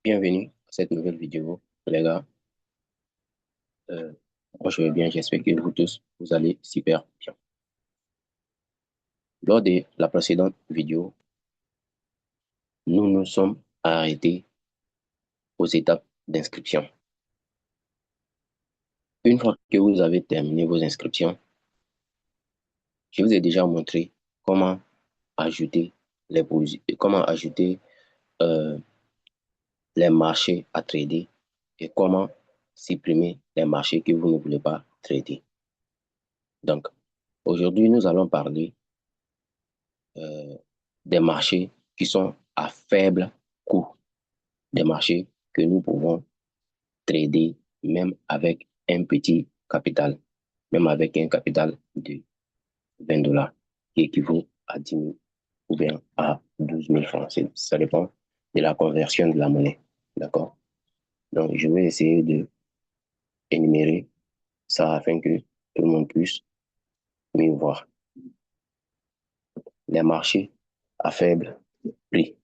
Bienvenue à cette nouvelle vidéo, les gars. Euh, Moi, je vais bien, j'espère que vous tous, vous allez super bien. Lors de la précédente vidéo, nous nous sommes arrêtés aux étapes d'inscription. Une fois que vous avez terminé vos inscriptions, je vous ai déjà montré comment ajouter comment ajouter euh, les marchés à trader et comment supprimer les marchés que vous ne voulez pas trader. Donc, aujourd'hui, nous allons parler euh, des marchés qui sont à faible coût, des marchés que nous pouvons trader même avec un petit capital, même avec un capital de 20 dollars, qui équivaut à 10 000 ou bien à 12 000 francs. Ça dépend de la conversion de la monnaie. D'accord? Donc, je vais essayer de énumérer ça afin que tout le monde puisse mieux voir. Les marchés à faible prix.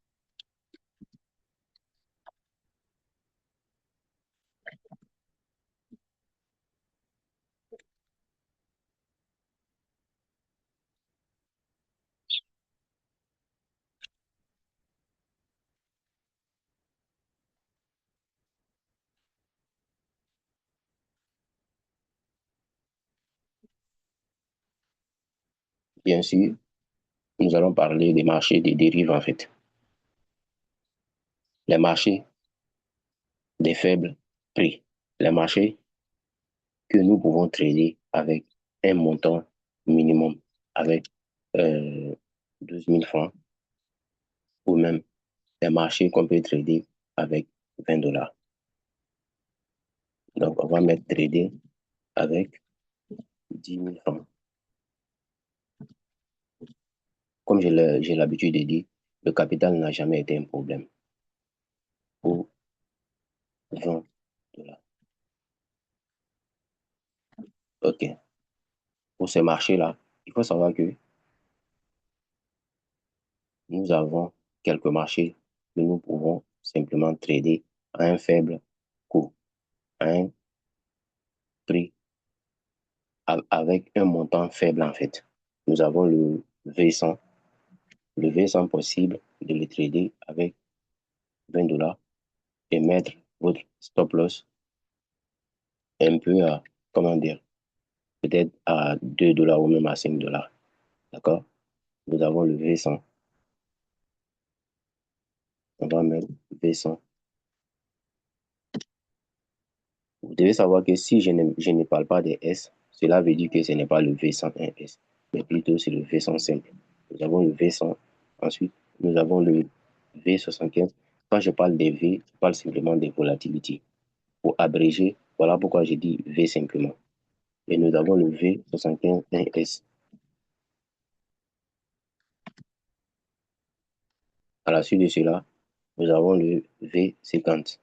Bien sûr, nous allons parler des marchés des dérives en fait. Les marchés des faibles prix. Les marchés que nous pouvons trader avec un montant minimum, avec 12 000 francs, ou même les marchés qu'on peut trader avec 20 dollars. Donc, on va mettre trader avec 10 000 francs. Comme j'ai l'habitude de dire, le capital n'a jamais été un problème pour 20 dollars. OK. Pour ces marchés-là, il faut savoir que nous avons quelques marchés que nous pouvons simplement trader à un faible coût, à un prix avec un montant faible en fait. Nous avons V100, le V100 possible de le trader avec 20 dollars et mettre votre stop loss un peu à, comment dire, peut-être à 2 dollars ou même à 5 dollars. D'accord? Nous avons le V100. On va mettre V100. Vous devez savoir que si je ne parle pas des S, cela veut dire que ce n'est pas le V101S, mais plutôt c'est le V100 simple. Nous avons le V100. Ensuite, nous avons le V75. Quand je parle des V, je parle simplement des volatilités. Pour abréger, voilà pourquoi j'ai dit V simplement. Et nous avons le V75S. À la suite de cela, nous avons le V50.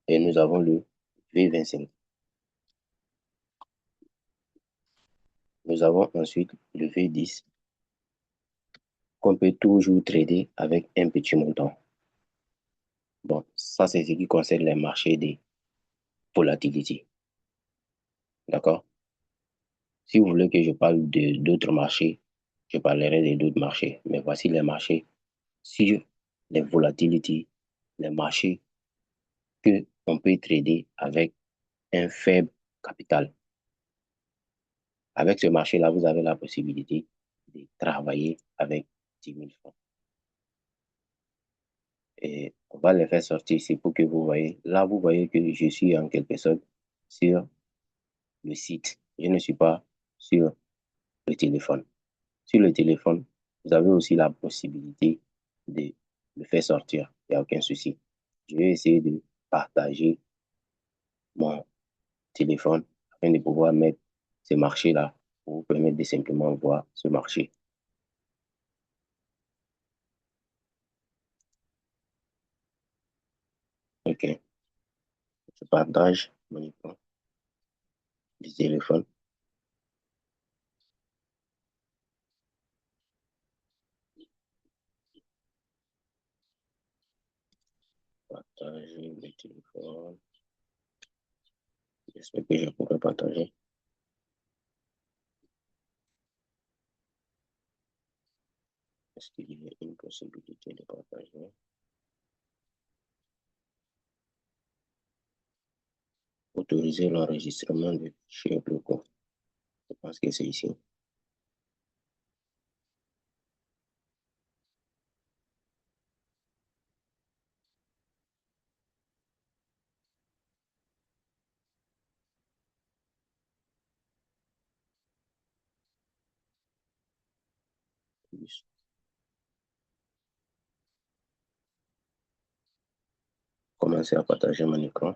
Et nous avons le V25. Nous avons ensuite le V10 qu'on peut toujours trader avec un petit montant. Bon, ça, c'est ce qui concerne les marchés des volatilités. D'accord? Si vous voulez que je parle de d'autres marchés, je parlerai de d'autres marchés. Mais voici les marchés sur les volatilités, les marchés que on peut trader avec un faible capital. Avec ce marché-là, vous avez la possibilité de travailler avec 10 000 francs. Et on va les faire sortir ici pour que vous voyez. Là, vous voyez que je suis en quelque sorte sur le site. Je ne suis pas sur le téléphone. Sur le téléphone, vous avez aussi la possibilité de le faire sortir. Il n'y a aucun souci. Je vais essayer de partager mon téléphone afin de pouvoir mettre ce marché-là pour vous permettre de simplement voir ce marché. OK. Je partage mon écran du téléphone. téléphone. J'espère que je pourrai partager. Est-ce qu'il y a une possibilité de partager? Autoriser l'enregistrement de fichiers locaux. Je pense que c'est ici. Commencer à partager mon écran.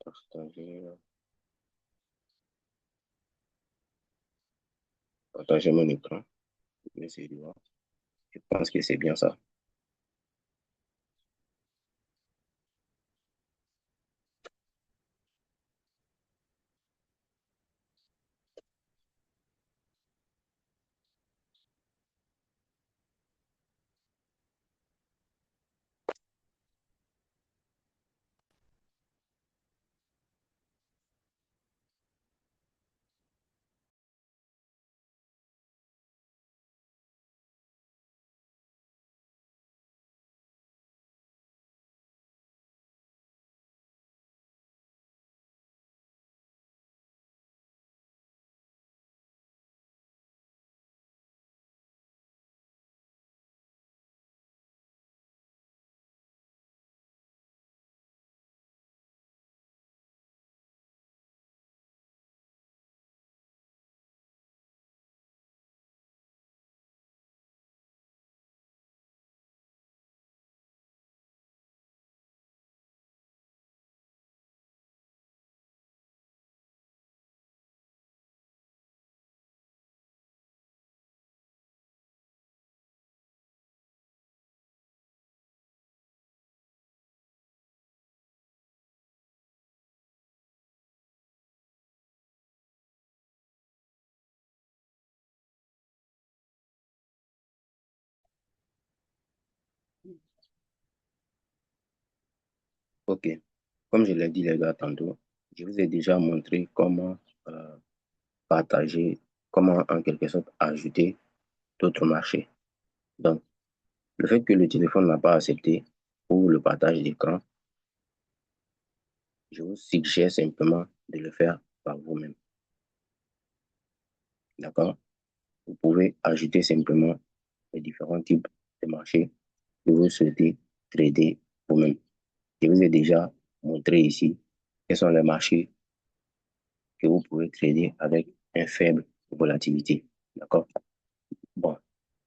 Partager, partager mon écran. Je pense que c'est bien ça. OK. Comme je l'ai dit, les gars, tantôt, je vous ai déjà montré comment partager, comment en quelque sorte ajouter d'autres marchés. Donc, le fait que le téléphone n'a pas accepté pour le partage d'écran, je vous suggère simplement de le faire par vous-même. D'accord? Vous pouvez ajouter simplement les différents types de marchés que vous souhaitez trader vous-même. Je vous ai déjà montré ici quels sont les marchés que vous pouvez trader avec une faible volatilité. D'accord? Bon,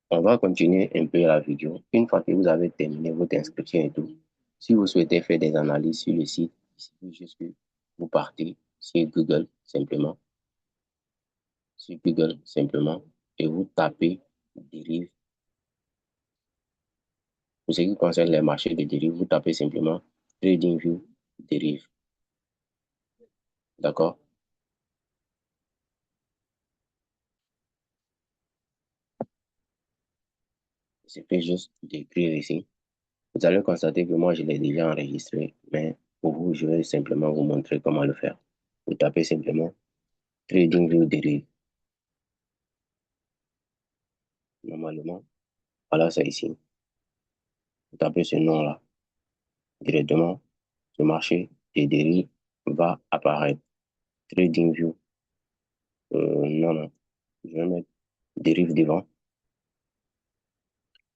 on va continuer un peu la vidéo. Une fois que vous avez terminé votre inscription et tout, si vous souhaitez faire des analyses sur le site, il suffit juste que vous partez sur Google simplement, et vous tapez dérive. Pour ce qui concerne les marchés de dérive, vous tapez simplement TradingView dérive. D'accord? C'est fait juste d'écrire ici. Vous allez constater que moi, je l'ai déjà enregistré, mais pour vous, je vais simplement vous montrer comment le faire. Vous tapez simplement TradingView dérive. Normalement, voilà, c'est ici. Vous tapez ce nom-là. Directement, ce marché des dérives va apparaître. TradingView. Non, non. Je vais mettre dérive devant.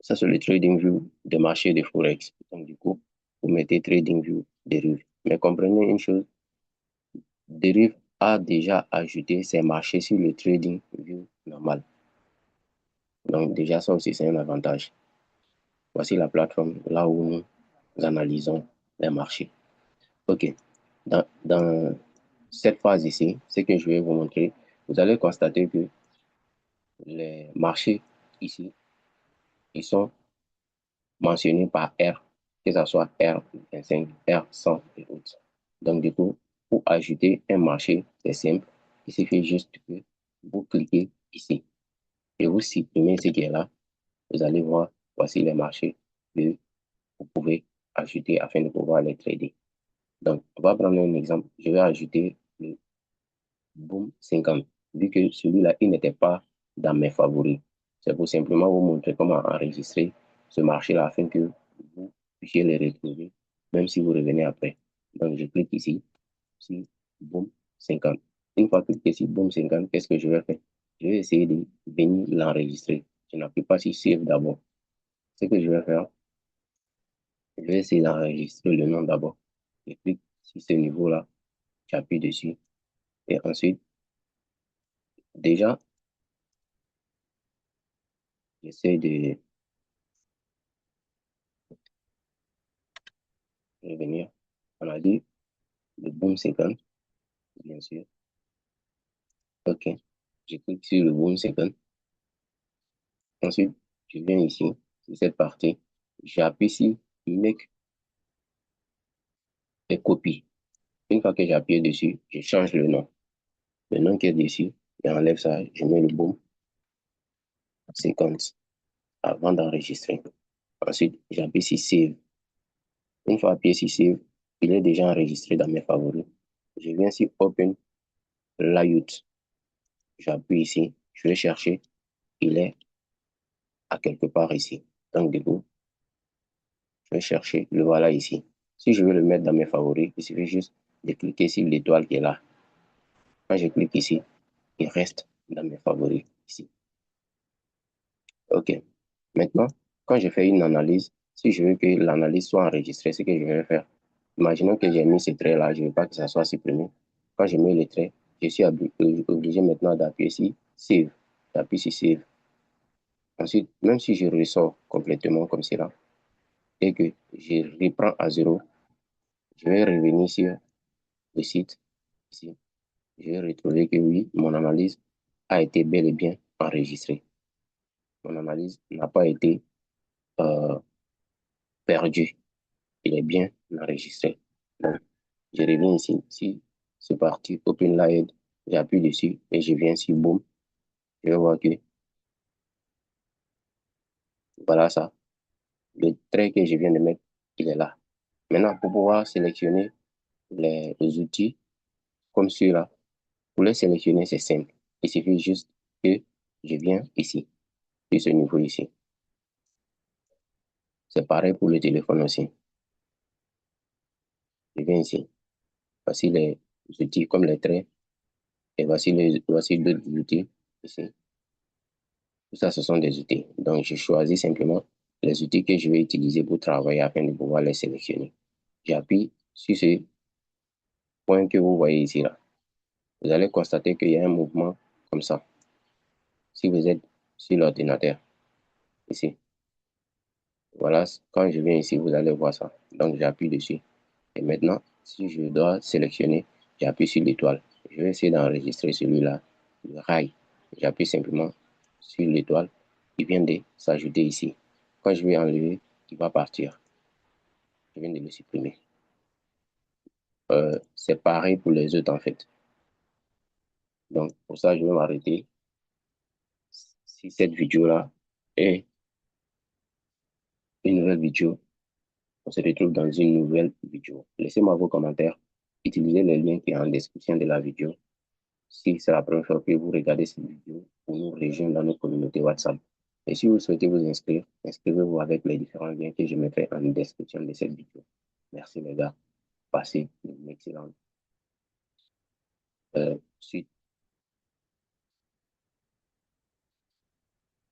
Ça, c'est le TradingView des marchés de Forex. Donc, du coup, vous mettez TradingView dérive. Mais comprenez une chose, dérive a déjà ajouté ses marchés sur le TradingView normal. Donc, déjà, ça aussi, c'est un avantage. Voici la plateforme là où nous analysons les marchés. OK. Dans cette phase ici, ce que je vais vous montrer, vous allez constater que les marchés ici, ils sont mentionnés par R que ce soit R25, R100 et autres. Donc, du coup, pour ajouter un marché, c'est simple. Il suffit juste que vous cliquez ici et vous supprimez ce qui est là. Vous allez voir, voici les marchés que vous pouvez ajouter afin de pouvoir les trader. Donc, on va prendre un exemple. Je vais ajouter le Boom 50. Vu que celui-là, il n'était pas dans mes favoris. C'est pour simplement vous montrer comment enregistrer ce marché-là afin que vous puissiez les retrouver, même si vous revenez après. Donc, je clique ici, sur Boom 50. Une fois cliqué sur Boom 50, qu'est-ce que je vais faire? Je vais essayer de venir l'enregistrer. Je n'appuie pas sur Save d'abord. Ce que je vais faire, je vais essayer d'enregistrer le nom d'abord. Je clique sur ce niveau-là, j'appuie dessus. Et ensuite, déjà, j'essaie de revenir. On a dit le Boom 50, bien sûr. OK. Je clique sur le Boom 50. Ensuite, je viens ici, sur cette partie. J'appuie sur Make et copie. Une fois que j'ai appuyé dessus, je change le nom. Le nom qui est dessus, j'enlève ça, je mets le Boom 50 avant d'enregistrer. Ensuite, j'appuie sur Save. Une fois appuyé sur Save, il est déjà enregistré dans mes favoris. Je viens sur Open Layout. J'appuie ici, je vais chercher. Il est à quelque part ici. Donc, du coup, je vais chercher, le voilà ici. Si je veux le mettre dans mes favoris, il suffit juste de cliquer sur l'étoile qui est là. Quand je clique ici, il reste dans mes favoris ici. OK. Maintenant, quand je fais une analyse, si je veux que l'analyse soit enregistrée, ce que je vais faire, imaginons que j'ai mis ce trait-là, je ne veux pas que ça soit supprimé. Quand je mets le trait, je suis obligé maintenant d'appuyer sur Save. J'appuie sur Save. Ensuite, même si je ressors complètement comme cela, et que je reprends à zéro, je vais revenir sur le site ici. Je vais retrouver que oui, mon analyse a été bel et bien enregistrée. Mon analyse n'a pas été euh, perdue. Il est bien enregistré. Donc, je reviens ici. Si c'est parti, Open Live, j'appuie dessus et je viens sur Boom. Je vais voir que voilà ça. Le trait que je viens de mettre, il est là. Maintenant, pour pouvoir sélectionner les outils comme celui-là, pour les sélectionner, c'est simple. Il suffit juste que je viens ici, sur ce niveau ici. C'est pareil pour le téléphone aussi. Je viens ici. Voici les outils comme les traits. Et voici d'autres outils ici. Tout ça, ce sont des outils. Donc, je choisis simplement les outils que je vais utiliser pour travailler afin de pouvoir les sélectionner. J'appuie sur ce point que vous voyez ici là. Vous allez constater qu'il y a un mouvement comme ça. Si vous êtes sur l'ordinateur, ici. Voilà, quand je viens ici, vous allez voir ça. Donc, j'appuie dessus. Et maintenant, si je dois sélectionner, j'appuie sur l'étoile. Je vais essayer d'enregistrer celui-là, le rail. J'appuie simplement sur l'étoile. Il vient de s'ajouter ici. Quand je vais enlever, il va partir. Je viens de le supprimer. C'est pareil pour les autres en fait. Donc, pour ça, je vais m'arrêter si cette vidéo-là est une nouvelle vidéo. On se retrouve dans une nouvelle vidéo. Laissez-moi vos commentaires. Utilisez le lien qui est en description de la vidéo. Si c'est la première fois que vous regardez cette vidéo, pour nous rejoindre dans nos communautés WhatsApp. Et si vous souhaitez vous inscrire, inscrivez-vous avec les différents liens que je mettrai en description de cette vidéo. Merci les gars. Passez une excellente suite.